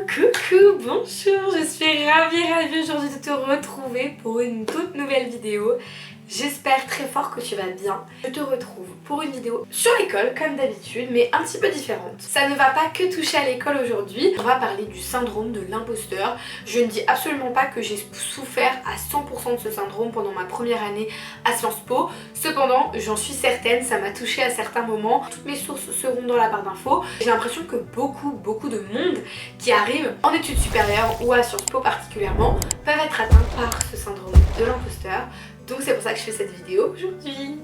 Coucou, bonjour, je suis ravie aujourd'hui de te retrouver pour une toute nouvelle vidéo. J'espère très fort que tu vas bien. Je te retrouve pour une vidéo sur l'école comme d'habitude, mais un petit peu différente. Ça ne va pas que toucher à l'école aujourd'hui, on va parler du syndrome de l'imposteur. Je ne dis absolument pas que j'ai souffert à 100% de ce syndrome pendant ma première année à Sciences Po. Cependant, j'en suis certaine, ça m'a touchée à certains moments. Toutes mes sources seront dans la barre d'infos. J'ai l'impression que beaucoup de monde qui arrive en études supérieures ou à Sciences Po particulièrement peuvent être atteints par ce syndrome de l'imposteur. Donc c'est pour ça que je fais cette vidéo aujourd'hui.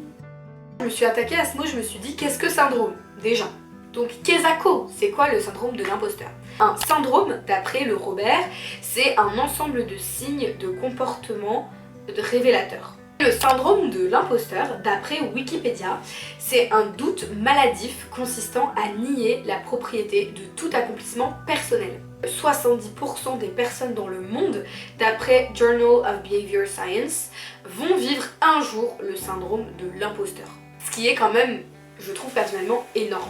Je me suis attaquée à ce mot, je me suis dit qu'est-ce que syndrome déjà? Donc Kesako, c'est quoi le syndrome de l'imposteur? Un syndrome, d'après le Robert, c'est un ensemble de signes de comportement révélateurs. Le syndrome de l'imposteur, d'après Wikipédia, c'est un doute maladif consistant à nier la propriété de tout accomplissement personnel. 70% des personnes dans le monde, d'après Journal of Behavior Science, vont vivre un jour le syndrome de l'imposteur. Ce qui est quand même, je trouve personnellement, énorme.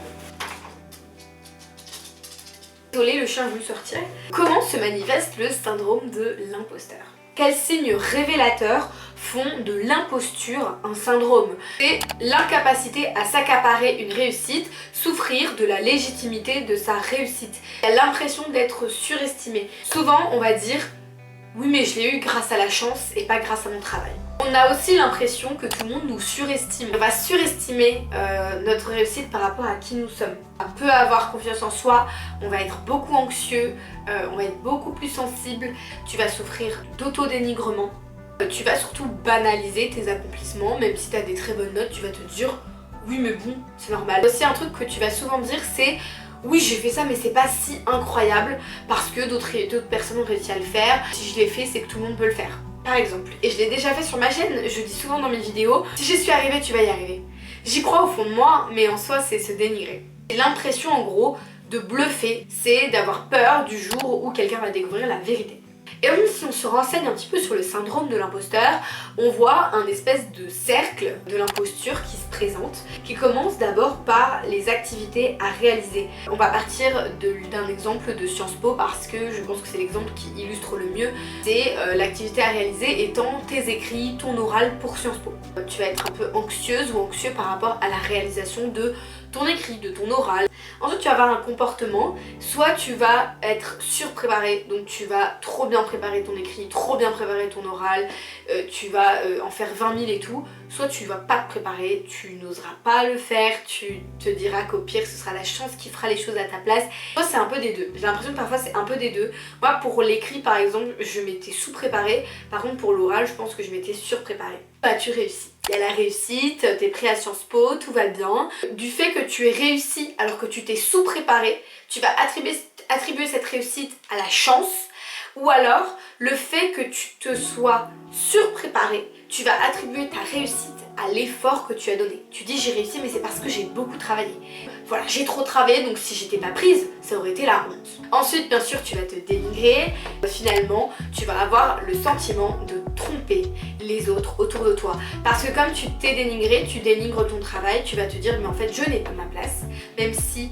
Désolée, le chien a voulu sortir. Comment se manifeste le syndrome de l'imposteur? Quels signes révélateurs font de l'imposture un syndrome? C'est l'incapacité à s'accaparer une réussite, souffrir de la légitimité de sa réussite. Il y a l'impression d'être surestimé. Souvent, on va dire « oui, mais je l'ai eu grâce à la chance et pas grâce à mon travail ». On a aussi l'impression que tout le monde nous surestime. On va surestimer notre réussite par rapport à qui nous sommes. On peut avoir confiance en soi, on va être beaucoup anxieux, on va être beaucoup plus sensible, tu vas souffrir d'autodénigrement. Tu vas surtout banaliser tes accomplissements, même si tu as des très bonnes notes, tu vas te dire « oui mais bon, c'est normal ». Aussi un truc que tu vas souvent dire c'est « oui j'ai fait ça mais c'est pas si incroyable parce que d'autres personnes ont réussi à le faire, si je l'ai fait c'est que tout le monde peut le faire ». Par exemple, et je l'ai déjà fait sur ma chaîne, je dis souvent dans mes vidéos « si j'y suis arrivée, tu vas y arriver ». J'y crois au fond de moi, mais en soi c'est se dénigrer. L'impression en gros de bluffer, c'est d'avoir peur du jour où quelqu'un va découvrir la vérité. Et même si on se renseigne un petit peu sur le syndrome de l'imposteur, on voit un espèce de cercle de l'imposture qui se présente, qui commence d'abord par les activités à réaliser. On va partir d'un exemple de Sciences Po parce que je pense que c'est l'exemple qui illustre le mieux. C'est l'activité à réaliser étant tes écrits, ton oral pour Sciences Po. Tu vas être un peu anxieuse ou anxieux par rapport à la réalisation de ton écrit, de ton oral. Ensuite tu vas avoir un comportement, soit tu vas être surpréparé, donc tu vas trop bien préparer ton écrit, trop bien préparer ton oral, tu vas en faire 20 000 et tout, soit tu vas pas te préparer, tu n'oseras pas le faire, tu te diras qu'au pire ce sera la chance qui fera les choses à ta place. Moi c'est un peu des deux, j'ai l'impression que parfois c'est un peu des deux. Moi pour l'écrit par exemple je m'étais sous-préparée, par contre pour l'oral je pense que je m'étais surpréparée. Bah tu réussis. Il y a la réussite, t'es prêt à Sciences Po, tout va bien. Du fait que tu aies réussi alors que tu t'es sous-préparé, tu vas attribuer cette réussite à la chance, ou alors le fait que tu te sois surpréparé, tu vas attribuer ta réussite à l'effort que tu as donné. Tu dis j'ai réussi mais c'est parce que j'ai beaucoup travaillé. Voilà, j'ai trop travaillé donc si j'étais pas prise, ça aurait été la honte. Ensuite bien sûr tu vas te dénigrer, finalement tu vas avoir le sentiment de tromper les autres autour de toi. Parce que comme tu t'es dénigré, tu dénigres ton travail, tu vas te dire mais en fait je n'ai pas ma place, même si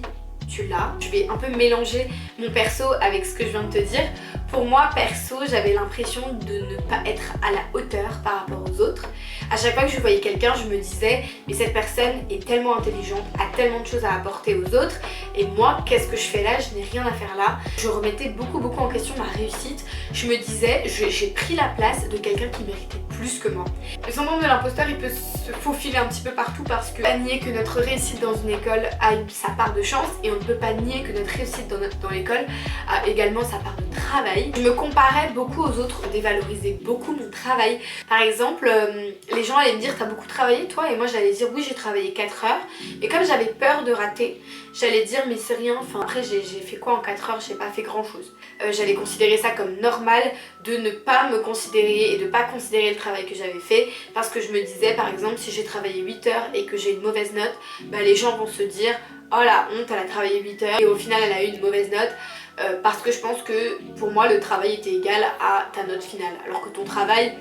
tu l'as. Je vais un peu mélanger mon perso avec ce que je viens de te dire. Pour moi perso j'avais l'impression de ne pas être à la hauteur par rapport aux autres. À chaque fois que je voyais quelqu'un je me disais mais cette personne est tellement intelligente, a tellement de choses à apporter aux autres et moi qu'est-ce que je fais là, je n'ai rien à faire là. Je remettais beaucoup en question ma réussite. Je me disais j'ai pris la place de quelqu'un qui méritait plus que moi. Le syndrome de l'imposteur il peut se faufiler un petit peu partout parce que pas nier que notre réussite dans une école a sa part de chance et on ne peut pas nier que notre réussite dans l'école a également sa part de travail. Je me comparais beaucoup aux autres, dévalorisais beaucoup mon travail. Par exemple, les gens allaient me dire t'as beaucoup travaillé toi, et moi j'allais dire oui j'ai travaillé 4 heures, et comme j'avais peur de rater, j'allais dire mais c'est rien, enfin après j'ai fait quoi en 4 heures, j'ai pas fait grand chose. J'allais considérer ça comme normal de ne pas me considérer et de pas considérer le travail que j'avais fait, parce que je me disais par exemple si j'ai travaillé 8 heures et que j'ai une mauvaise note, bah les gens vont se dire oh la honte, elle a travaillé 8 heures et au final elle a eu une mauvaise note. Parce que je pense que pour moi le travail était égal à ta note finale, alors que ton travail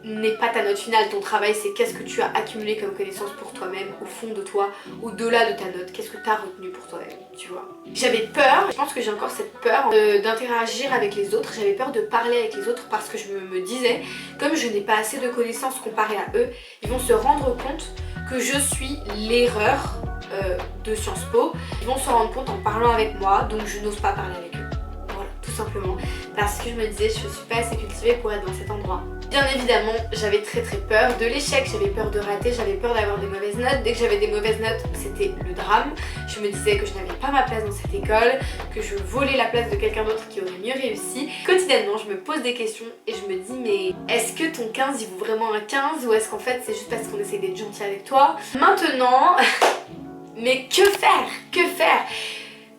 n'est pas ta note finale. Ton travail, c'est qu'est-ce que tu as accumulé comme connaissances pour toi-même, au fond de toi, au-delà de ta note. Qu'est-ce que tu as retenu pour toi-même, tu vois. J'avais peur, je pense que j'ai encore cette peur d'interagir avec les autres. J'avais peur de parler avec les autres parce que je me disais, comme je n'ai pas assez de connaissances comparé à eux, ils vont se rendre compte que je suis l'erreur de Sciences Po. Ils vont se rendre compte en parlant avec moi, donc je n'ose pas parler avec eux. Voilà, tout simplement. Parce que je me disais, je suis pas assez cultivée pour être dans cet endroit. Bien évidemment, j'avais très peur de l'échec, j'avais peur de rater, j'avais peur d'avoir des mauvaises notes. Dès que j'avais des mauvaises notes, c'était le drame. Je me disais que je n'avais pas ma place dans cette école, que je volais la place de quelqu'un d'autre qui aurait mieux réussi. Quotidiennement, je me pose des questions et je me dis, mais est-ce que ton 15 il vaut vraiment un 15 ou est-ce qu'en fait c'est juste parce qu'on essaie d'être gentil avec toi? Maintenant, mais que faire? Que faire?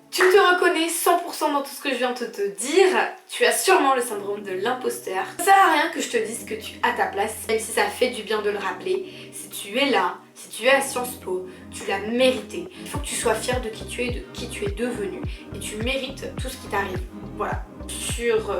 Tu te reconnais 100% dans tout ce que je viens de te dire, tu as sûrement le syndrome de l'imposteur. Ça sert à rien que je te dise que tu as ta place, même si ça fait du bien de le rappeler. Si tu es là, si tu es à Sciences Po, tu l'as mérité. Il faut que tu sois fier de qui tu es, de qui tu es devenu, et tu mérites tout ce qui t'arrive. Voilà. Sur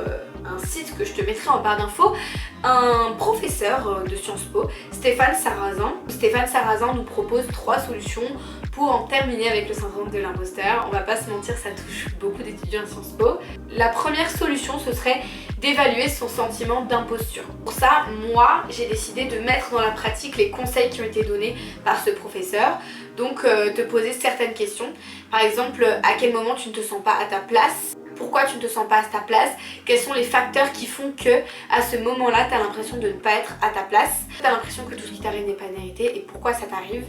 un site que je te mettrai en barre d'infos, un professeur de Sciences Po, Stéphane Sarrazin nous propose 3 solutions pour en terminer avec le syndrome de l'imposteur. On va pas se mentir, ça touche beaucoup d'étudiants à Sciences Po. La première solution, ce serait d'évaluer son sentiment d'imposture. Pour ça, moi, j'ai décidé de mettre dans la pratique les conseils qui ont été donnés par ce professeur. Donc, te poser certaines questions. Par exemple, à quel moment tu ne te sens pas à ta place ? Pourquoi tu ne te sens pas à ta place? Quels sont les facteurs qui font que à ce moment-là, tu as l'impression de ne pas être à ta place? Tu as l'impression que tout ce qui t'arrive n'est pas mérité et pourquoi ça t'arrive?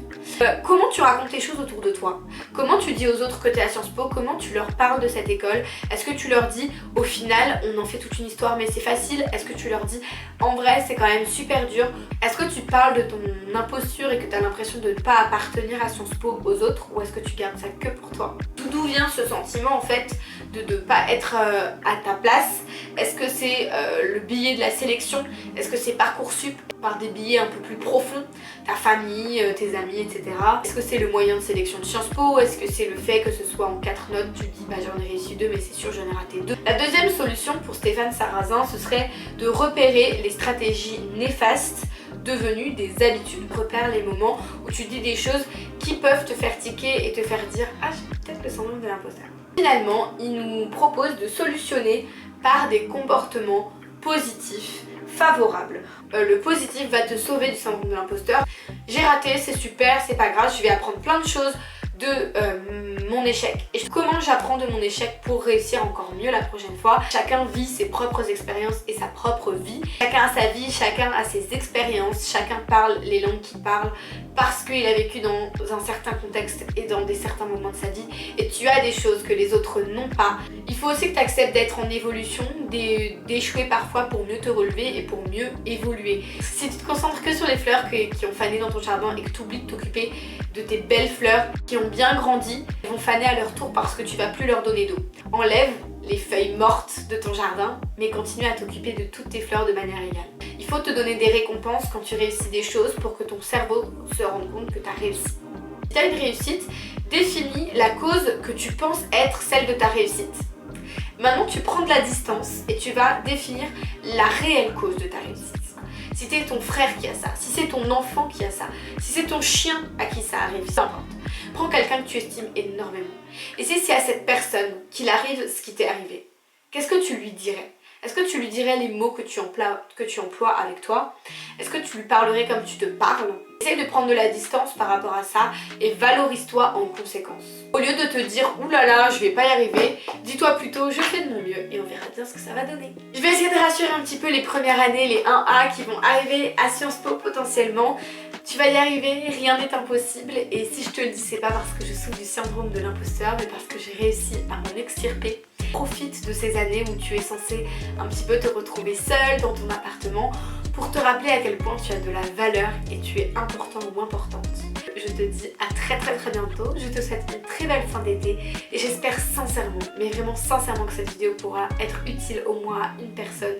Comment tu racontes les choses autour de toi? Comment tu dis aux autres que tu es à Sciences Po? Comment tu leur parles de cette école? Est-ce que tu leur dis au final on en fait toute une histoire mais c'est facile? Est-ce que tu leur dis en vrai c'est quand même super dur? Est-ce que tu parles de ton imposture et que tu as l'impression de ne pas appartenir à Sciences Po aux autres? Ou est-ce que tu gardes ça que pour toi? D'où vient ce sentiment en fait de ne pas être à ta place? Est-ce que c'est le billet de la sélection? Est-ce que c'est Parcoursup par des billets un peu plus profonds? Ta famille, tes amis, etc. Est-ce que c'est le moyen de sélection de Sciences Po? Est-ce que c'est le fait que ce soit en 4 notes? Tu te dis bah j'en ai réussi 2 mais c'est sûr j'en ai raté 2. La deuxième solution pour Stéphane Sarrazin, ce serait de repérer les stratégies néfastes devenues des habitudes. Repère les moments où tu dis des choses qui peuvent te faire tiquer et te faire dire ah j'ai peut-être le syndrome de l'imposteur. Finalement, il nous propose de solutionner par des comportements positifs, favorables. Le positif va te sauver du syndrome de l'imposteur. J'ai raté, c'est super, c'est pas grave, je vais apprendre plein de choses de mon échec. Et comment j'apprends de mon échec pour réussir encore mieux la prochaine fois. Chacun vit ses propres expériences et sa propre vie. Chacun a sa vie, chacun a ses expériences, chacun parle les langues qu'il parle parce qu'il a vécu dans un certain contexte et dans certains moments de sa vie. Et tu as des choses que les autres n'ont pas. Il faut aussi que tu acceptes d'être en évolution, d'échouer parfois pour mieux te relever et pour mieux évoluer. Si tu te concentres que sur les fleurs qui ont fané dans ton jardin et que tu oublies de t'occuper de tes belles fleurs qui ont bien grandi, elles vont faner à leur tour parce que tu vas plus leur donner d'eau. Enlève les feuilles mortes de ton jardin, mais continue à t'occuper de toutes tes fleurs de manière égale. Il faut te donner des récompenses quand tu réussis des choses pour que ton cerveau se rende compte que tu as réussi. Si tu as une réussite, définis la cause que tu penses être celle de ta réussite. Maintenant, tu prends de la distance et tu vas définir la réelle cause de ta réussite. Si c'est ton frère qui a ça, si c'est ton enfant qui a ça, si c'est ton chien à qui ça arrive, peu importe. Prends quelqu'un que tu estimes énormément. Et si c'est à cette personne qu'il arrive ce qui t'est arrivé, qu'est-ce que tu lui dirais? Est-ce que tu lui dirais les mots que tu emploies avec toi? Est-ce que tu lui parlerais comme tu te parles? Essaye de prendre de la distance par rapport à ça et valorise-toi en conséquence. Au lieu de te dire « Ouh là là, je vais pas y arriver », dis-toi plutôt « Je fais de mon mieux et on verra bien ce que ça va donner ». Je vais essayer de rassurer un petit peu les premières années, les 1A qui vont arriver à Sciences Po potentiellement. Tu vas y arriver, rien n'est impossible et si je te le dis, c'est pas parce que je souffre du syndrome de l'imposteur, mais parce que j'ai réussi à m'en extirper. Profite de ces années où tu es censé un petit peu te retrouver seule dans ton appartement pour te rappeler à quel point tu as de la valeur et tu es important ou importante. Je te dis à très bientôt, je te souhaite une très belle fin d'été et j'espère sincèrement, mais vraiment sincèrement que cette vidéo pourra être utile au moins à une personne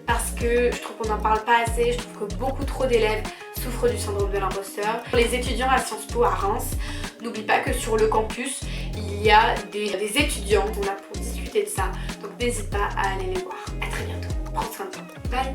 parce que je trouve qu'on n'en parle pas assez, je trouve que beaucoup trop d'élèves souffrent du syndrome de l'imposteur. Pour les étudiants à Sciences Po à Reims, n'oublie pas que sur le campus, il y a des étudiants qui sont là pour discuter de ça, donc n'hésite pas à aller les voir. À très bientôt, prends soin de toi, bye.